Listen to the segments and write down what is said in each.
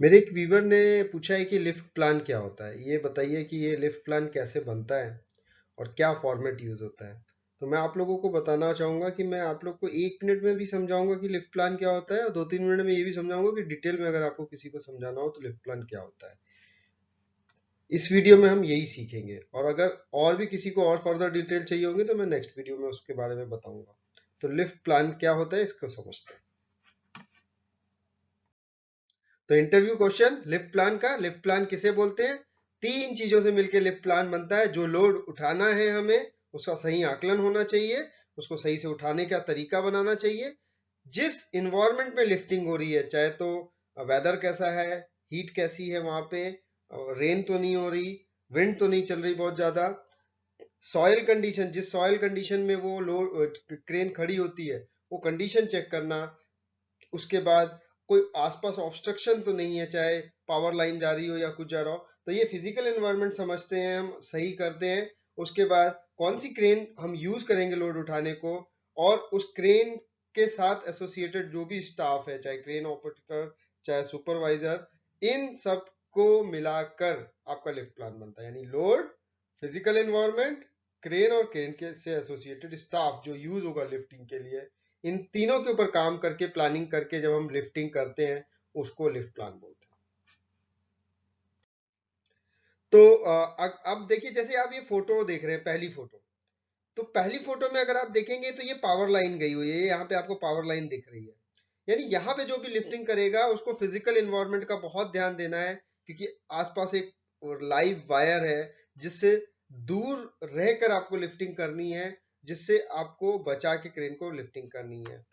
मेरे एक व्यूवर ने पूछा है कि लिफ्ट प्लान क्या होता है। ये बताइए कि ये लिफ्ट प्लान कैसे बनता है और क्या फॉर्मेट यूज होता है। तो मैं आप लोगों को बताना चाहूंगा कि मैं आप लोग को 1 मिनट में भी समझाऊंगा कि लिफ्ट प्लान क्या होता है, और 2-3 मिनट में ये भी समझाऊंगा कि डिटेल में अगर आपको किसी को समझाना हो तो लिफ्ट प्लान क्या होता है। इस वीडियो में हम यही सीखेंगे, और अगर और भी किसी को और फर्दर डिटेल चाहिए होंगे तो मैं नेक्स्ट वीडियो में उसके बारे में बताऊंगा। तो लिफ्ट प्लान क्या होता है इसको समझते हैं। तो इंटरव्यू क्वेश्चन, लिफ्ट प्लान का, लिफ्ट प्लान किसे बोलते हैं? 3 चीजों से मिलकर लिफ्ट प्लान बनता है। जो लोड उठाना है हमें, उसका सही आकलन होना चाहिए, उसको सही से उठाने का तरीका बनाना चाहिए, जिस इन्वायरमेंट में लिफ्टिंग हो रही है, चाहे तो वेदर कैसा है, हीट कैसी है वहां पे, रेन तो नहीं हो रही, विंड तो नहीं चल रही बहुत ज्यादा, सॉइल कंडीशन, जिस सॉइल कंडीशन में वो लोड क्रेन खड़ी होती है वो कंडीशन चेक करना। उसके बाद कोई आसपास ऑब्स्ट्रक्शन तो नहीं है, चाहे पावर लाइन जा रही हो या कुछ जा रहा हो। तो ये फिजिकल एनवायरनमेंट समझते हैं, हम सही करते हैं। उसके बाद कौन सी क्रेन हम यूज करेंगे लोड उठाने को, और उस क्रेन के साथ एसोसिएटेड जो भी स्टाफ है, चाहे क्रेन ऑपरेटर, चाहे सुपरवाइजर, इन सब को मिलाकर आपका लिफ्ट प्लान बनता है। यानी लोड, फिजिकल एनवायरनमेंट, क्रेन और क्रेन के से एसोसिएटेड स्टाफ जो यूज होगा लिफ्टिंग के लिए, इन तीनों के ऊपर काम करके, प्लानिंग करके जब हम लिफ्टिंग करते हैं उसको लिफ्ट प्लान बोलते हैं। तो अब देखिए, जैसे आप ये फोटो देख रहे हैं, पहली फोटो, तो पहली फोटो में अगर आप देखेंगे तो ये पावर लाइन गई हुई है, यहाँ पे आपको पावर लाइन दिख रही है। यानी यहाँ पे जो भी लिफ्टिंग करेगा उसको फिजिकल एनवायरनमेंट का बहुत ध्यान देना है, क्योंकि आसपास एक लाइव वायर है जिससे दूर रहकर आपको लिफ्टिंग करनी है, जिससे आपको बचा के क्रेन को लिफ्टिंग करनी है।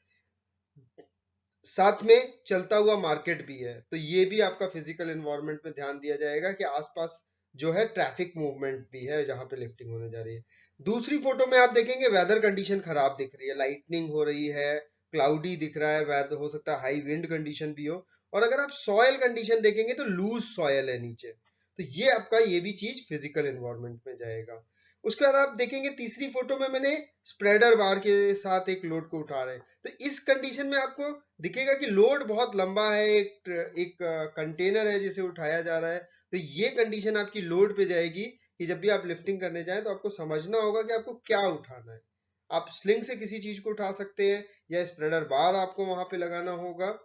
साथ में चलता हुआ मार्केट भी है, तो ये भी आपका फिजिकल एनवायरनमेंट में ध्यान दिया जाएगा कि आसपास जो है ट्रैफिक मूवमेंट भी है जहां पे लिफ्टिंग होने जा रही है। दूसरी फोटो में आप देखेंगे वेदर कंडीशन खराब दिख रही है, लाइटनिंग हो रही है, क्लाउडी दिख रहा है, वेदर हो सकता है हाई विंड कंडीशन भी हो। और अगर आप सॉयल कंडीशन देखेंगे तो लूज सॉयल है नीचे, तो ये आपका ये भी चीज फिजिकल एनवायरनमेंट में जाएगा। उसके बाद आप देखेंगे तीसरी फोटो में मैंने स्प्रेडर बार के साथ एक लोड को उठा रहे हैं, तो इस कंडीशन में आपको दिखेगा कि लोड बहुत लंबा है, एक कंटेनर है जिसे उठाया जा रहा है। तो ये कंडीशन आपकी लोड पे जाएगी कि जब भी आप लिफ्टिंग करने जाएं तो आपको समझना होगा कि आपको क्या उठाना है। आप स्लिंग से किसी चीज को उठा सकते हैं, या स्प्रेडर बार आपको वहां पे लगाना होगा।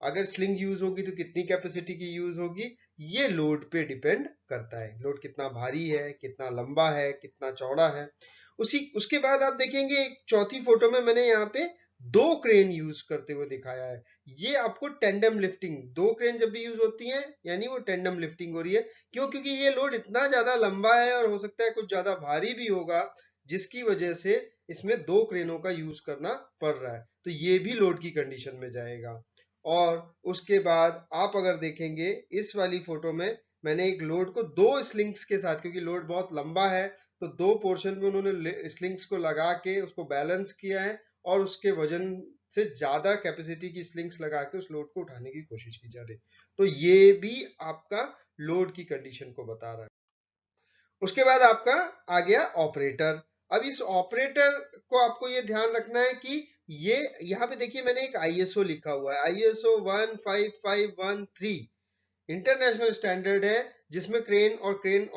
अगर स्लिंग यूज होगी तो कितनी कैपेसिटी की यूज होगी, ये लोड पे डिपेंड करता है। लोड कितना भारी है, कितना लंबा है, कितना चौड़ा है। उसी उसके बाद आप देखेंगे एक चौथी फोटो में मैंने यहाँ पे 2 क्रेन यूज करते हुए दिखाया है। ये आपको टेंडम लिफ्टिंग, 2 क्रेन जब भी यूज होती है यानी वो टेंडम लिफ्टिंग हो रही है। क्यों? क्योंकि ये लोड इतना ज्यादा लंबा है और हो सकता है कुछ ज्यादा भारी भी होगा, जिसकी वजह से इसमें 2 क्रेनों का यूज करना पड़ रहा है, तो ये भी लोड की कंडीशन में जाएगा। और उसके बाद आप अगर देखेंगे इस वाली फोटो में मैंने एक लोड को 2 स्लिंग्स के साथ, क्योंकि लोड बहुत लंबा है तो 2 पोर्शन में उन्होंने स्लिंग्स को लगा के उसको बैलेंस किया है, और उसके वजन से ज्यादा कैपेसिटी की स्लिंग्स लगा के उस लोड को उठाने की कोशिश की जा रही है। तो ये भी आपका लोड की कंडीशन को बता रहा है। उसके बाद आपका आ गया ऑपरेटर। अब इस ऑपरेटर को आपको ये ध्यान रखना है कि ये यहाँ पे देखिए मैंने एक आईएसओ लिखा हुआ है, आईएसओ 15513 इंटरनेशनल स्टैंडर्ड है, जिसमें क्रेन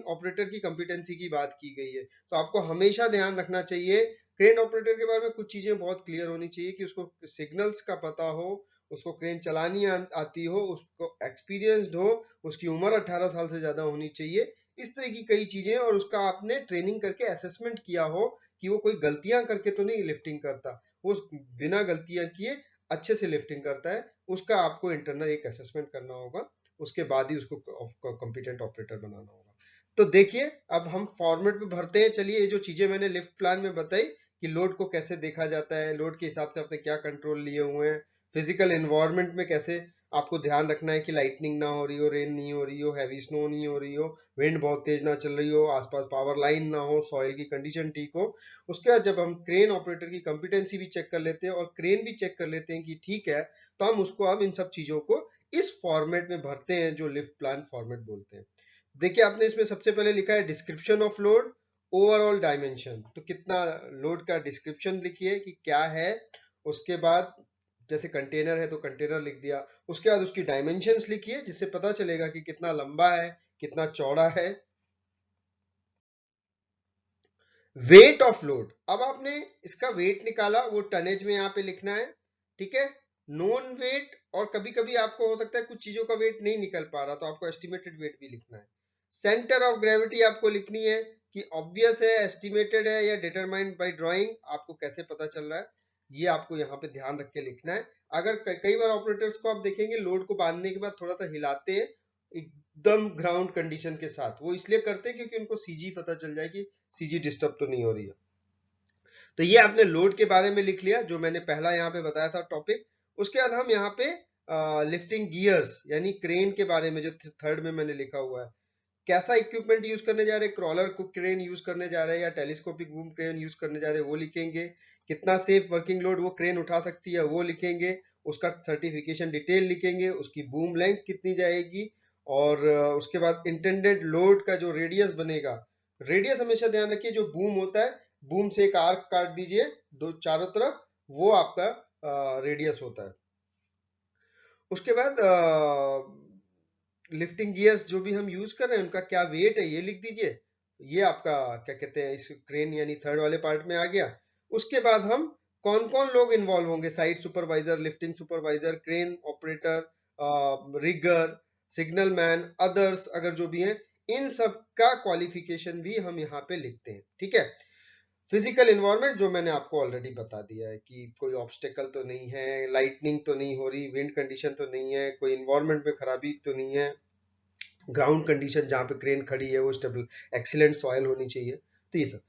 ऑपरेटर की कंपिटेंसी की बात की गई है। तो आपको हमेशा ध्यान रखना चाहिए, क्रेन ऑपरेटर के बारे में कुछ चीजें बहुत क्लियर होनी चाहिए, कि उसको सिग्नल्स का पता हो, उसको क्रेन चलानी आती हो, उसको एक्सपीरियंस्ड हो, उसकी उम्र 18 साल से ज्यादा होनी चाहिए। इस तरह की कई चीजें, और उसका आपने ट्रेनिंग करके असेसमेंट किया हो कि वो कोई गलतियां करके तो नहीं लिफ्टिंग करता, वो बिना गलतियां किए अच्छे से लिफ्टिंग करता है। उसका आपको इंटरनल एक असेसमेंट करना होगा, उसके बाद ही उसको कॉम्पिटेंट ऑपरेटर बनाना होगा। तो देखिए अब हम फॉर्मेट में भरते हैं। चलिए, ये जो चीजें मैंने लिफ्ट प्लान में बताई कि लोड को कैसे देखा जाता है, लोड के हिसाब से आपने क्या कंट्रोल लिए हुए हैं, फिजिकल एनवायरनमेंट में कैसे आपको ध्यान रखना है कि लाइटनिंग ना हो रही हो, रेन नहीं हो रही हो, हैवी स्नो नहीं हो रही हो, विंड बहुत तेज ना चल रही हो, आसपास पावर लाइन ना हो, सॉइल की कंडीशन ठीक हो। उसके बाद जब हम क्रेन ऑपरेटर की कंपिटेंसी भी चेक कर लेते हैं और क्रेन भी चेक कर लेते हैं कि ठीक है, तो हम उसको अब इन सब चीजों को इस फॉर्मेट में भरते हैं जो लिफ्ट प्लान फॉर्मेट बोलते हैं। देखिए आपने इसमें सबसे पहले लिखा है description of load, overall dimension, तो कितना लोड का डिस्क्रिप्शन लिखिए कि क्या है। उसके बाद जैसे कंटेनर है तो कंटेनर लिख दिया, उसके बाद उसकी डायमेंशंस लिखिए जिससे पता चलेगा कि कितना लंबा है, कितना चौड़ा है। वेट ऑफ लोड, अब आपने इसका वेट निकाला, वो टनेज में यहाँ पे लिखना है, ठीक है। नोन वेट, और कभी कभी आपको हो सकता है कुछ चीजों का वेट नहीं निकल पा रहा तो आपको एस्टिमेटेड वेट भी लिखना है। सेंटर ऑफ ग्रेविटी आपको लिखनी है कि ऑब्वियस है, एस्टिमेटेड है, या डिटरमाइंड बाय ड्राइंग, आपको कैसे पता चल रहा है, ये आपको यहाँ पे ध्यान रख के लिखना है। अगर कई बार ऑपरेटर्स को आप देखेंगे लोड को बांधने के बाद थोड़ा सा हिलाते हैं एकदम ग्राउंड कंडीशन के साथ, वो इसलिए करते हैं क्योंकि उनको सीजी पता चल जाए कि सीजी डिस्टर्ब तो नहीं हो रही है। तो ये आपने लोड के बारे में लिख लिया जो मैंने पहला यहाँ पे बताया था टॉपिक। उसके बाद हम यहाँ पे लिफ्टिंग गियर्स यानी क्रेन के बारे में जो थर्ड में मैंने लिखा हुआ है, कैसा इक्विपमेंट यूज करने जा रहे हैं, क्रॉलर को क्रेन यूज करने जा रहे हैं या टेलीस्कोपिक बूम क्रेन यूज करने जा रहे हैं वो लिखेंगे, कितना सेफ वर्किंग लोड वो क्रेन उठा सकती है वो लिखेंगे, उसका सर्टिफिकेशन डिटेल लिखेंगे, उसकी बूम लेंथ कितनी जाएगी, और उसके बाद इंटेंडेड लोड का जो रेडियस बनेगा, रेडियस हमेशा ध्यान रखिए, जो बूम होता है बूम से एक आर्क काट दीजिए दो चारों तरफ, वो आपका रेडियस होता है। उसके बाद लिफ्टिंग गियर्स जो भी हम यूज कर रहे हैं उनका क्या वेट है ये लिख दीजिए, ये आपका क्या कहते हैं इस क्रेन यानी थर्ड वाले पार्ट में आ गया। उसके बाद हम कौन कौन लोग इन्वॉल्व होंगे, site supervisor, lifting supervisor, crane operator, rigger, signal man, others अगर जो भी हैं, इन सब का क्वालिफिकेशन भी हम यहाँ पे लिखते हैं, ठीक है। फिजिकल इन्वायरमेंट जो मैंने आपको ऑलरेडी बता दिया है कि कोई ऑब्स्टेकल तो नहीं है, लाइटनिंग तो नहीं हो रही, विंड कंडीशन तो नहीं है, कोई इन्वायरमेंट में खराबी तो नहीं है, ग्राउंड कंडीशन जहां पे क्रेन खड़ी है वो स्टेबल, एक्सीलेंट सॉइल होनी चाहिए, तो ये सब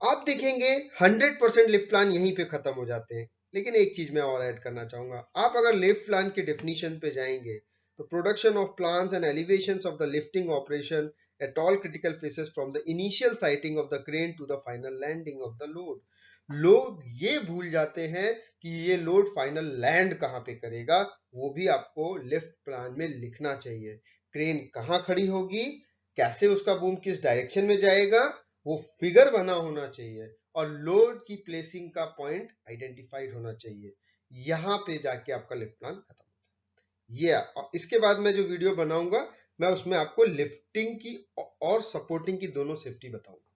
आप देखेंगे। 100% लिफ्ट प्लान यहीं पे खत्म हो जाते हैं, लेकिन एक चीज मैं और ऐड करना चाहूंगा। आप अगर लिफ्ट प्लान की डेफिनेशन पे जाएंगे तो production of plans and elevations of the lifting operation at all critical phases from the initial sighting of the crane to the final landing of the load। लोग ये भूल जाते हैं कि ये लोड फाइनल लैंड कहां पे करेगा, वो भी आपको लिफ्ट प्लान में लिखना चाहिए। क्रेन कहां खड़ी होगी, कैसे उसका बूम किस डायरेक्शन में जाएगा, वो फिगर बना होना चाहिए, और लोड की प्लेसिंग का पॉइंट आइडेंटिफाइड होना चाहिए। यहां पे जाके आपका लिफ्ट प्लान खत्म होता है। ये इसके बाद मैं जो वीडियो बनाऊंगा मैं उसमें आपको लिफ्टिंग की और सपोर्टिंग की दोनों सेफ्टी बताऊंगा।